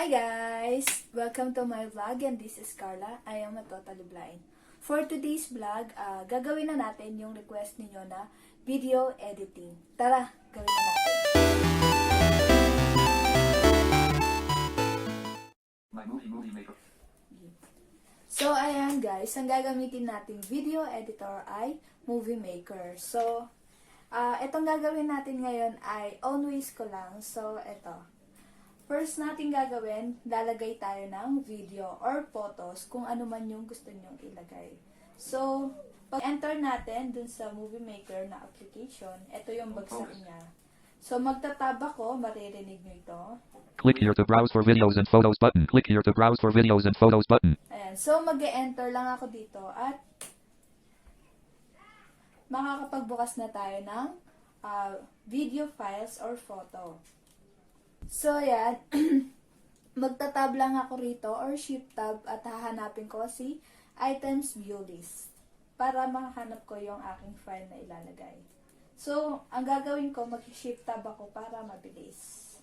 Hi guys! Welcome to my vlog and this is Carla. I am a totally blind. For today's vlog, gagawin na natin yung request ninyo na video editing. Tara, gawin na natin. My movie maker. So ayan guys, ang gagamitin nating video editor ay Movie Maker. So, itong gagawin natin ngayon ay always ko lang. So, ito. First natin gagawin, lalagay tayo ng video or photos kung ano man yung gusto nyong ilagay. So, pag-enter natin dun sa Movie Maker na application, ito yung bagsak niya. So, magtatab ako, maririnig nyo ito. Click here to browse for videos and photos button. Click here to browse for videos and photos button. Ayan. So, mag-enter lang ako dito at makakapagbukas na tayo ng video files or photo. So, ayan. Magtatab lang ako rito or shift tab at hahanapin ko si items view list para makahanap ko yung aking file na ilalagay. So, ang gagawin ko, mag-shift tab ako para mabilis.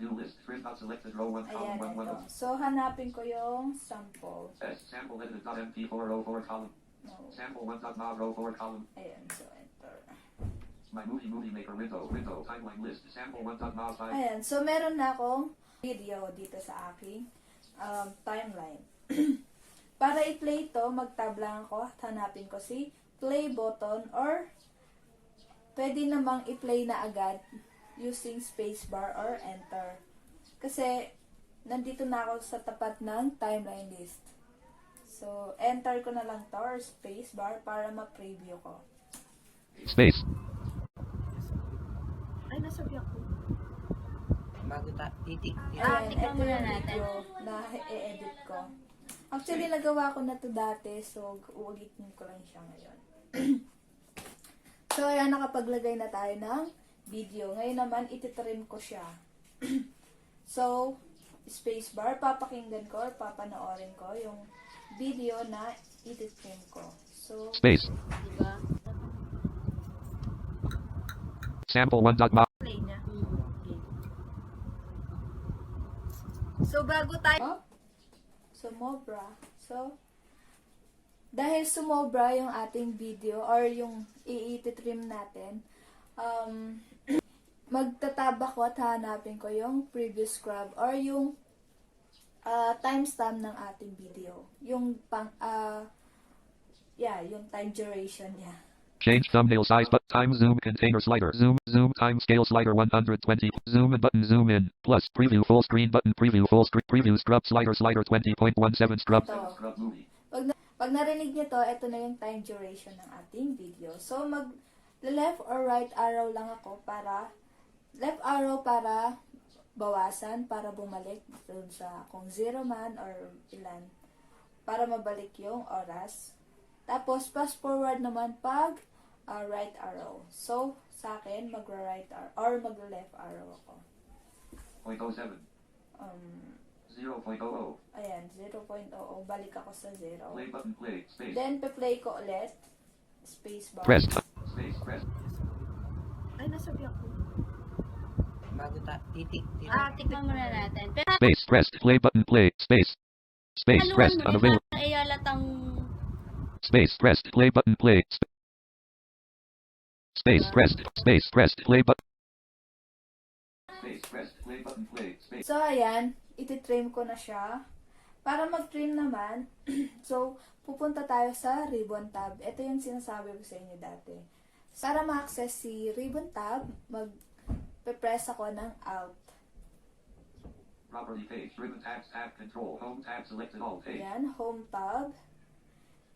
New list. First not selected row 1 Ayan, column 1 ito. 1 So, hanapin ko yung sample. S sample edited.mp4 row 4 column. No. Sample 1.nav row 4 column. Ayan, so enter. My movie maker window timeline list sample 1.nav 5. Ayan, so meron na akong video dito sa aking timeline. Para i-play ito, mag-tab lang ako at hanapin ko si play button or pwede namang i-play na agad using spacebar or enter. Kasi nandito na ako sa tapat ng timeline list. So, enter ko na lang to or spacebar para ma-preview ko. Space. Ay, nasabi ako. Bago titik. Ayan, Tignan ito muna yung natin. video na i-edit ko. Actually, nagawa ko na to dati, so uulitin ko lang siya ngayon. So, ayan, nakapaglagay na tayo ng video. Ngayon naman, ititrim ko siya. So, spacebar, papakinggan ko or papanoorin ko yung video na ititrim ko. So, Space. Diba? Sample 1.nav. Play niya. Okay. So, bago tayo... sumobra. So, dahil sumobra yung ating video or yung i-trim natin, magtatab ako at hanapin ko yung previous scrub or yung timestamp ng ating video. Yung yung time duration niya. Change thumbnail size but time zoom container slider. Zoom time scale slider 120. Zoom in button zoom in. Plus preview full screen button preview full screen preview scrub slider 20.17 scrub. Ito. Scrub movie. Pag narinig niyo to, ito na yung time duration ng ating video. So, left or right arrow lang ako para, left arrow para bawasan, para bumalik dun sa kung 0 man or ilan, para mabalik yung oras. Tapos, fast forward naman pag right arrow. So, sa akin, magra-right arrow or magra-left arrow ako. 0.07. 0.00. Ayan, 0.00. Balik ako sa 0. Play button play. Space. Then, pe-play ko ulit. Spacebar. Press. Space press. Ay, nasabi ako. Bago titik. Tignan muna natin. Pero Space press. Play button play. Space. Space ano pressed. mo, Unavailable. ay alatang Space pressed. Play button play. Space pressed. Space pressed. Play button. Space pressed. Play button play. Space. So, ayan. Ititrim ko na siya. Para mag-trim naman, so, pupunta tayo sa ribbon tab. Ito yung sinasabi ko sa inyo dati. Para ma-access si ribbon tab, mag-press ako ng Alt. Property page. Ribbon tabs. Tab control. Home tab selected all page. Ayan, Home tab.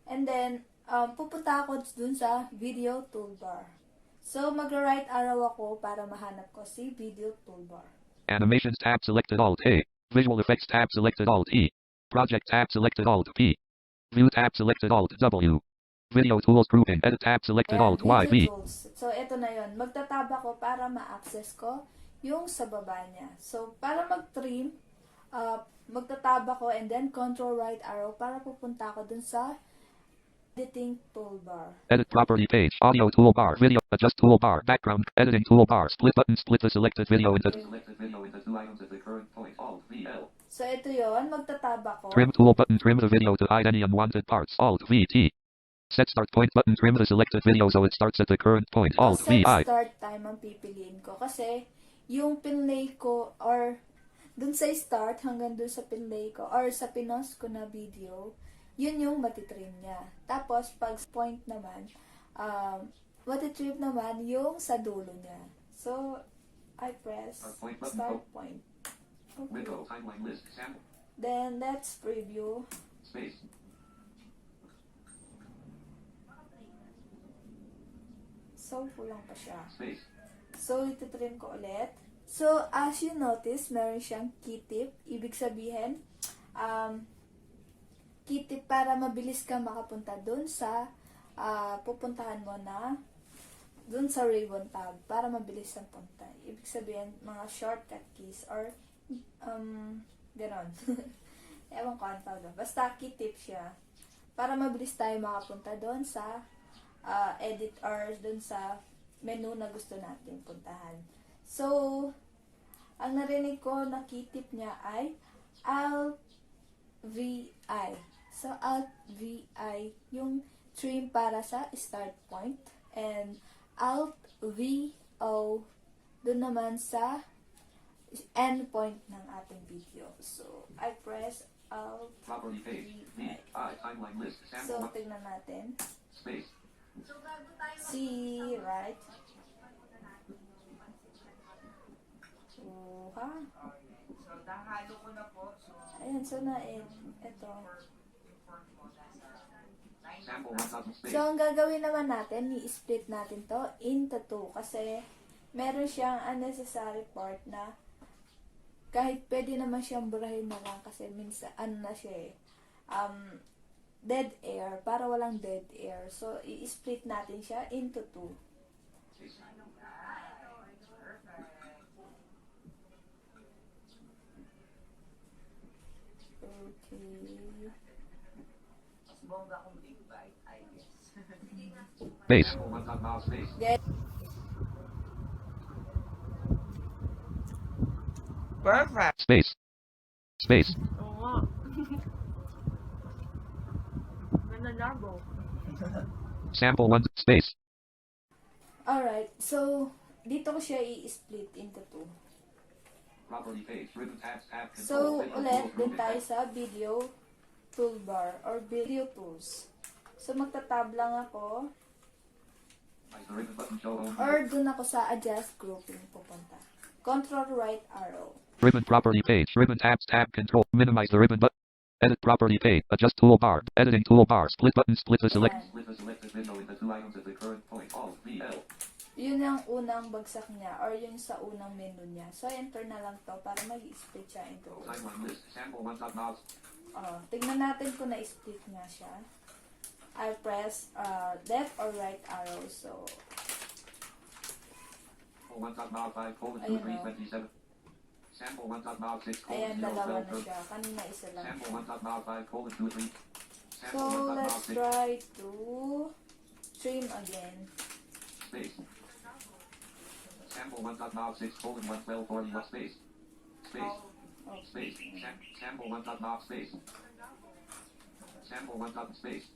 And then, pupunta ako dun sa Video Toolbar. So, mag-right arrow ako para mahanap ko si Video Toolbar. Animations tab selected alt A. Visual effects tab selected alt E. Project tab selected alt P. View tab selected alt W. Video tools grouping. Edit tab selected Ayan, alt Y V. Video Tools. So, ito na yon. Magtatab ako para ma-access ko yung sa baba niya. So, para mag-trim, magtatab ako and then control right arrow para pupunta ako dun sa editing toolbar. Edit property page. Audio toolbar. Video. Adjust toolbar. Background. Editing toolbar. Split button. Split the selected video into two items at the current point. Alt V L. So, ito yon, magtatab ako. Trim tool button. Trim the video to hide any unwanted parts. Alt V T. Set start point button. Trim the selected video so it starts at the current point. Alt V I. Set start time ang pipiliin ko. Kasi, yung pinlay ko, or dun sa start hanggang dun sa pinlay ko, or sa pinost ko na video, yun yung matitrim niya. Tapos, pag point naman, matitrim naman yung sa dulo niya. So, I press start point. Okay. Window timeline list. Sample. Then, let's preview. Space. So, kulang pa siya. Space. So, ititrim ko ulit. So, as you notice, meron siyang key tip. Ibig sabihin, key tip para mabilis ka makapunta dun sa pupuntahan mo na dun sa ribbon tab para mabilis ang punta. Ibig sabihin, mga shortcut keys or ganon. Ewan ko ang tawag. Basta key tip siya para mabilis tayo makapunta dun sa edit or dun sa menu na gusto natin puntahan. So, ang narinig ko na key tip niya ay Alt VI. So, Alt VI yung trim para sa start point and Alt VO dun naman sa end point ng ating video. So, I press Alt Property page. V I. Timeline list. So, Sample. tignan natin. Space. See, right? Ha? So, nahalo ko na po. So, Ayan, so ito. Sample 1000 space. So, ang gagawin naman natin, i-split natin to into 2 kasi meron siyang unnecessary part na kahit pwede naman siyang burahin na lang kasi minsan, na siya dead air, para walang dead air. So, i-split natin siya into 2. Okay. mas bongga kong big bite, I guess. Base. Sample 1000 space. Get Perfect! Space. Space. Oo nga. Mananabo. Sample 1 space. Alright, so, dito ko siya i-split into 2. Property page. Ribbon tabs. Tab. So, ulit, dun tayo sa video toolbar or video tools. So, magtatab lang ako The ribbon button show only. or dun ako sa adjust grouping pupunta. Control right arrow. Ribbon property page. Ribbon tabs. Tab control. Minimize the ribbon button. Edit property page. Adjust toolbar. Editing toolbar. Split button. Split the select. Ayan. Split the selected video into two items at the current point. Alt V L. Yun ang unang bagsak niya or yun sa unang menu niya. So, enter na lang to para mag-split siya into 2. Timeline list. Sample 1000. Tignan natin kung na-split nga siya. I press left or right arrow. So, 1005 colon Ayun, 2327. Sample 1006 colon ayan, 0 dalawa na 12. siya. Kanina isa lang Sample siya. 1005 colon 23. So, Sample let's 1006 try to trim again. space. Sample 1006 colon 11241 space. Space. Okay. Space. Sample 1000 space. Sample 1000 space.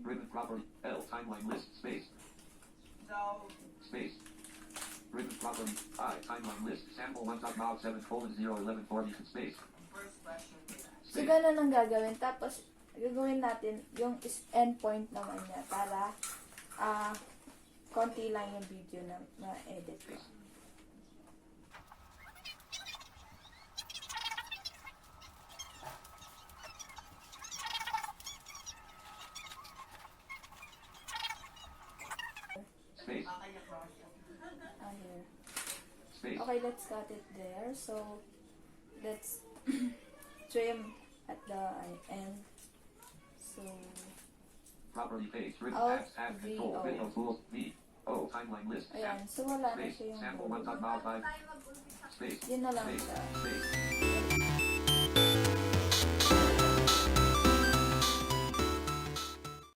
Ribbon property. L. Timeline list. Space. So, Space. Ribbon property. I. Timeline list. Sample 1007 colon 01140 space. first question is, So, ganun ang gagawin. Tapos, gagawin natin yung end point naman niya para konti lang yung video na ma-edit ko. Space. Here. Space. Okay, let's cut it there. So, let's trim at the end. So, Property page. Ribbon Alt tabs. Tab V control. O. Video tools. V. O. Timeline list. ayan. So, wala na Space. siya yung Sample buo. 1005. Space. Yun na lang Space. siya. Space.